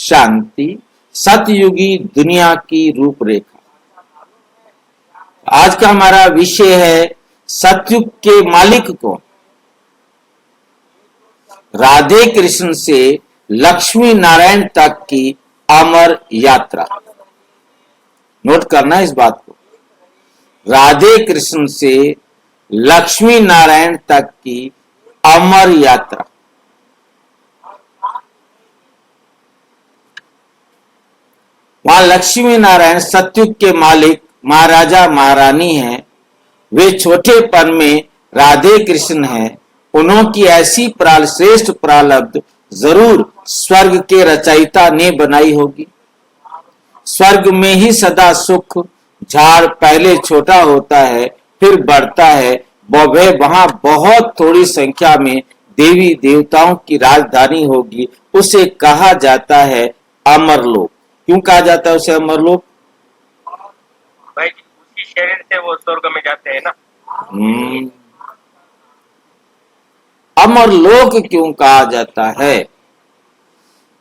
शांति, सतयुगी दुनिया की रूपरेखा। आज का हमारा विषय है सतयुग के मालिक कौन। राधे कृष्ण से लक्ष्मी नारायण तक की अमर यात्रा। नोट करना है इस बात को। राधे कृष्ण से लक्ष्मी नारायण तक की अमर यात्रा। वहां लक्ष्मी नारायण सतयुग के मालिक महाराजा महारानी हैं। वे छोटेपन में राधे कृष्ण हैं। उन्होंने ऐसी श्रेष्ठ प्रारब्ध जरूर स्वर्ग के रचयिता ने बनाई होगी। स्वर्ग में ही सदा सुख। झाड़ पहले छोटा होता है फिर बढ़ता है। वहां बहुत थोड़ी संख्या में देवी देवताओं की राजधानी होगी। उसे कहा जाता है अमरलोक। क्यों कहा जाता है उसे अमरलोक? भाई उसी शरीर से वो स्वर्ग में जाते हैं ना। अमरलोक क्यों कहा जाता है?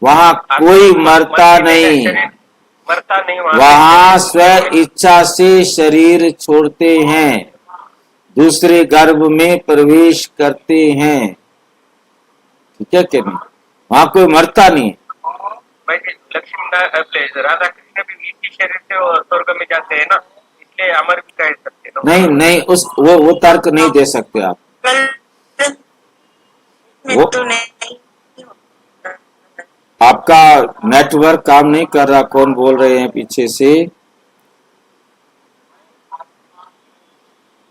वहां कोई मरता नहीं। वहां स्व इच्छा से शरीर छोड़ते हैं, दूसरे गर्भ में प्रवेश करते हैं। ठीक है कि नहीं? वहां कोई मरता नहीं। लक्ष्मी राधा कृष्ण भी इसी शरीर से स्वर्ग में जाते हैं ना, इसलिए अमर भी कह सकते हैं। नहीं नहीं, उस वो तर्क नहीं दे सकते आप। वो आपका नेटवर्क काम नहीं कर रहा। कौन बोल रहे हैं पीछे से?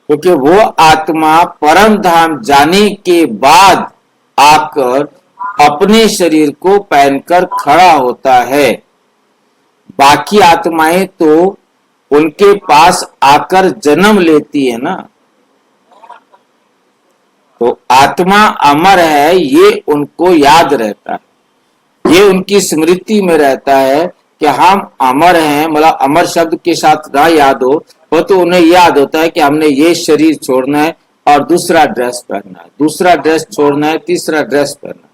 क्योंकि वो आत्मा परम धाम जाने के बाद आकर अपने शरीर को पहनकर खड़ा होता है। बाकी आत्माएं तो उनके पास आकर जन्म लेती है ना। तो आत्मा अमर है, ये उनको याद रहता है, ये उनकी स्मृति में रहता है कि हम अमर हैं। मतलब अमर शब्द के साथ ना याद हो, वो तो उन्हें याद होता है कि हमने ये शरीर छोड़ना है और दूसरा ड्रेस पहनना है, दूसरा ड्रेस छोड़ना है, तीसरा ड्रेस पहनना है,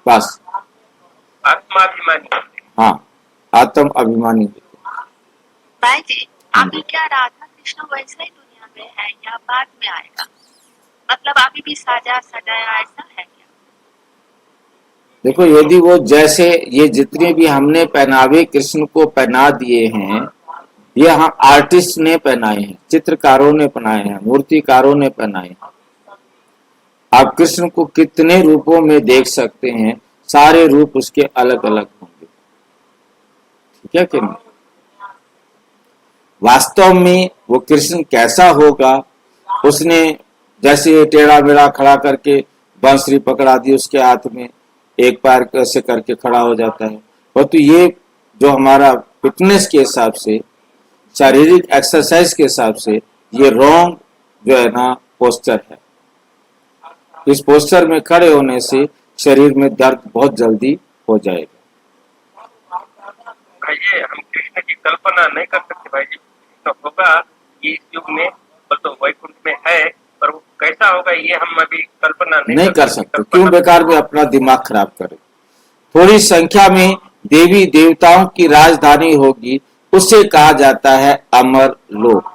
बस। आत्माभिमानी। हाँ, आत्म अभिमानी। भाई जी, अभी क्या राधा कृष्ण वैसे ही दुनिया में है या बाद में आएगा? मतलब अभी भी साजा सजाया ऐसा है क्या? देखो, यदि वो जैसे ये जितने भी हमने पहनावे कृष्ण को पहना दिए हैं, ये हम आर्टिस्ट ने पहनाए हैं, चित्रकारों ने पहनाए हैं, मूर्तिकारों ने पहनाए हैं। आप कृष्ण को कितने रूपों में देख सकते हैं, सारे रूप उसके अलग अलग होंगे। ठीक है कि नहीं? वास्तव में वो कृष्ण कैसा होगा? उसने जैसे टेढ़ा मेढ़ा खड़ा करके बांसुरी पकड़ा दी उसके हाथ में, एक पैर कैसे करके खड़ा हो जाता है। परंतु ये जो हमारा फिटनेस के हिसाब से, शारीरिक एक्सरसाइज के हिसाब से, ये रॉन्ग जो है ना पोस्चर है। इस पोस्चर में खड़े होने से शरीर में दर्द बहुत जल्दी हो जाएगा। भाई हम कृष्ण की कल्पना नहीं कर सकते। भाई जी, तो होगा ये इस युग में, तो वैकुंठ में है, पर वो कैसा होगा ये हम अभी कल्पना नहीं कर सकते। क्यों बेकार में अपना दिमाग खराब करें? थोड़ी संख्या में देवी देवताओं की राजधानी होगी, उसे कहा जाता है अमर लोक।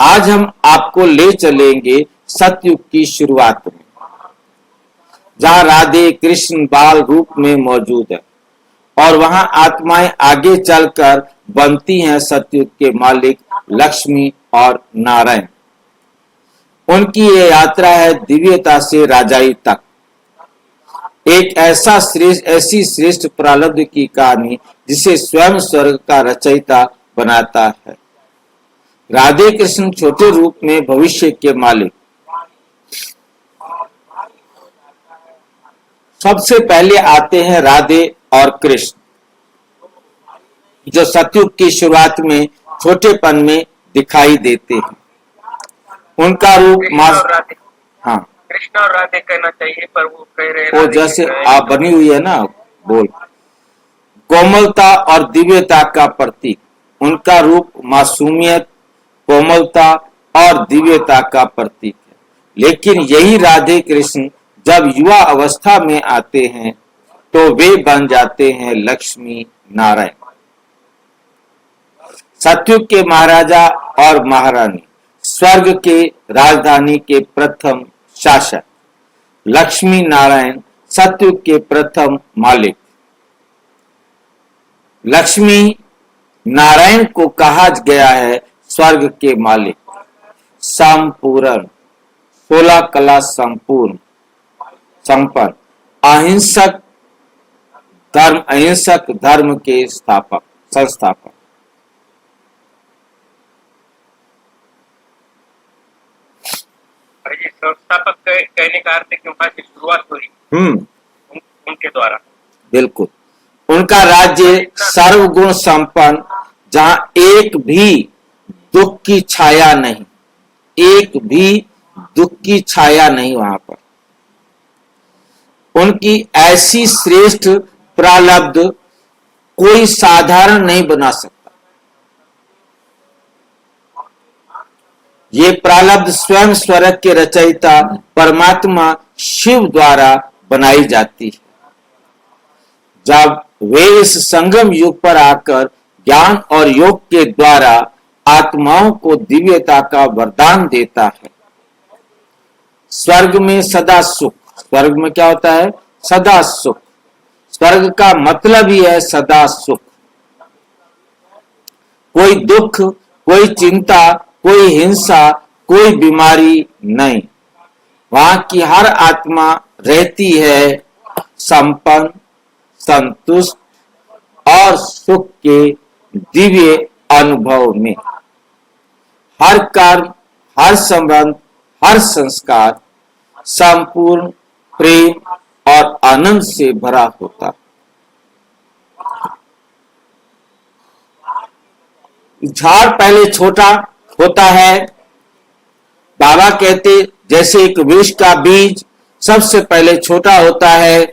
आज हम आपको ले चलेंगे सतयुग की शुरुआत में, जहां राधे कृष्ण बाल रूप में मौजूद है और वहां आत्माएं आगे चलकर बनती हैं सतयुग के मालिक लक्ष्मी और नारायण। उनकी ये यात्रा है दिव्यता से राजाई तक। एक ऐसी श्रेष्ठ प्रारब्ध की कहानी जिसे स्वयं स्वर्ग का रचयिता बनाता है। राधे कृष्ण छोटे रूप में भविष्य के मालिक। सबसे पहले आते हैं राधे और कृष्ण, जो सतयुग की शुरुआत में छोटेपन में दिखाई देते हैं। उनका रूप हाँ, कृष्ण और राधे कहना चाहिए, पर वो कह रहे वो जैसे आप बनी हुई है ना, बोल, कोमलता और दिव्यता का प्रतीक। उनका रूप मासूमियत, कोमलता और दिव्यता का प्रतीक है। लेकिन यही राधे कृष्ण जब युवा अवस्था में आते हैं तो वे बन जाते हैं लक्ष्मी नारायण। सतयुग के महाराजा और महारानी, स्वर्ग के राजधानी के प्रथम शासक, लक्ष्मी नारायण सतयुग के प्रथम मालिक। लक्ष्मी नारायण को कहा गया है स्वर्ग के मालिक, संपूर्ण, 16 कला संपूर्ण, संपन्न, अहिंसक धर्म के स्थापक, संस्थापक। भाई जी, संस्थापक कहने का अर्थ है कि वहां की शुरुआत हुई उनके द्वारा। बिल्कुल, उनका राज्य सर्वगुण संपन्न, जहां एक भी दुख की छाया नहीं, एक भी दुख की छाया नहीं वहां पर। उनकी ऐसी श्रेष्ठ प्रारब्ध कोई साधारण नहीं बना सकता। ये प्रारब्ध स्वयं स्वर्ग के रचयिता परमात्मा शिव द्वारा बनाई जाती है। जब वे इस संगम युग पर आकर ज्ञान और योग के द्वारा आत्माओं को दिव्यता का वरदान देता है। स्वर्ग में सदा सुख, स्वर्ग में क्या होता है? सदा सुख। स्वर्ग का मतलब ही है सदा सुख। कोई दुख, कोई चिंता, कोई हिंसा, कोई बीमारी नहीं। वहां की हर आत्मा रहती है संपन्न, संतुष्ट और सुख के दिव्य अनुभव में। हर कर्म, हर संबंध, हर संस्कार संपूर्ण प्रेम और आनंद से भरा होता। झाड़ पहले छोटा होता है। बाबा कहते जैसे एक वृक्ष का बीज सबसे पहले छोटा होता है,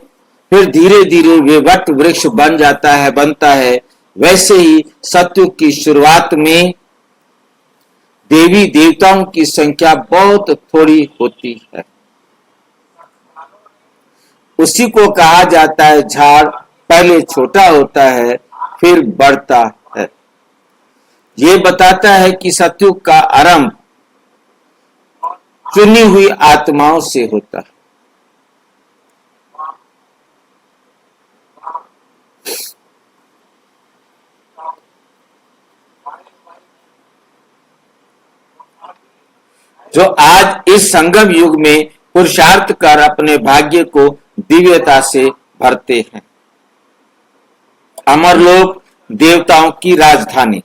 फिर धीरे धीरे वे वट वृक्ष बन जाता है, बनता है। वैसे ही सतयुग की शुरुआत में देवी देवताओं की संख्या बहुत थोड़ी होती है। उसी को कहा जाता है झाड़ पहले छोटा होता है फिर बढ़ता है। ये बताता है कि सतयुग का आरंभ चुनी हुई आत्माओं से होता है। जो आज इस संगम युग में पुरुषार्थ कर अपने भाग्य को दिव्यता से भरते हैं। अमरलोक देवताओं की राजधानी।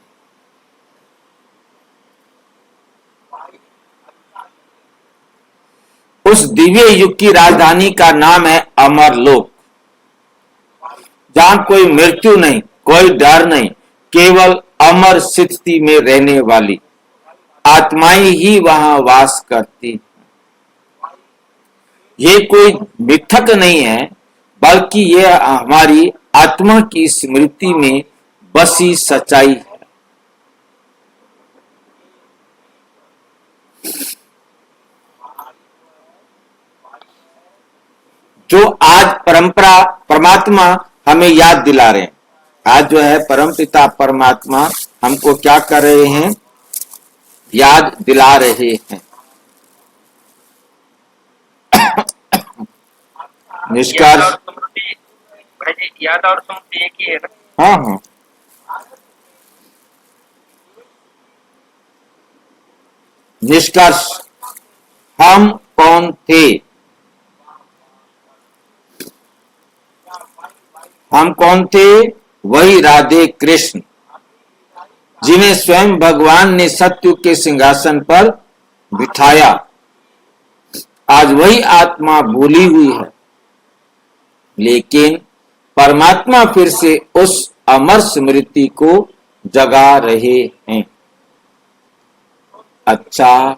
उस दिव्य युग की राजधानी का नाम है अमरलोक, जहां कोई मृत्यु नहीं, कोई डर नहीं, केवल अमर स्थिति में रहने वाली आत्माएं ही वहां वास करती। ये कोई मिथक नहीं है, बल्कि यह हमारी आत्मा की स्मृति में बसी सच्चाई है। जो आज परंपरा परमात्मा हमें याद दिला रहे हैं। आज जो है परमपिता परमात्मा हमको क्या कर रहे हैं? याद दिला रहे हैं। निष्कर्ष, याद और स्मृति एक ही है ना? हाँ हाँ, निष्कर्ष, हम कौन थे? हम कौन थे? वही राधे कृष्ण, जिन्हें स्वयं भगवान ने सतयुग के सिंहासन पर बिठाया। आज वही आत्मा भूली हुई है, लेकिन परमात्मा फिर से उस अमर स्मृति को जगा रहे हैं। अच्छा,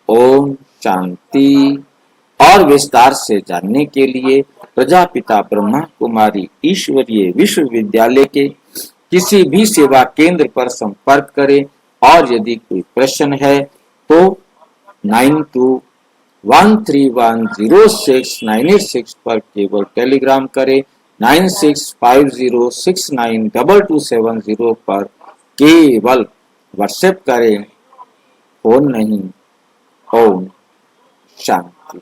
ओम शांति। और विस्तार से जानने के लिए प्रजापिता ब्रह्मा कुमारी ईश्वरीय विश्वविद्यालय के किसी भी सेवा केंद्र पर संपर्क करें। और यदि कोई प्रश्न है तो 9213106986 पर केवल टेलीग्राम करें 9650692270 पर केवल व्हाट्सएप करें, फोन नहीं। ओम शांति।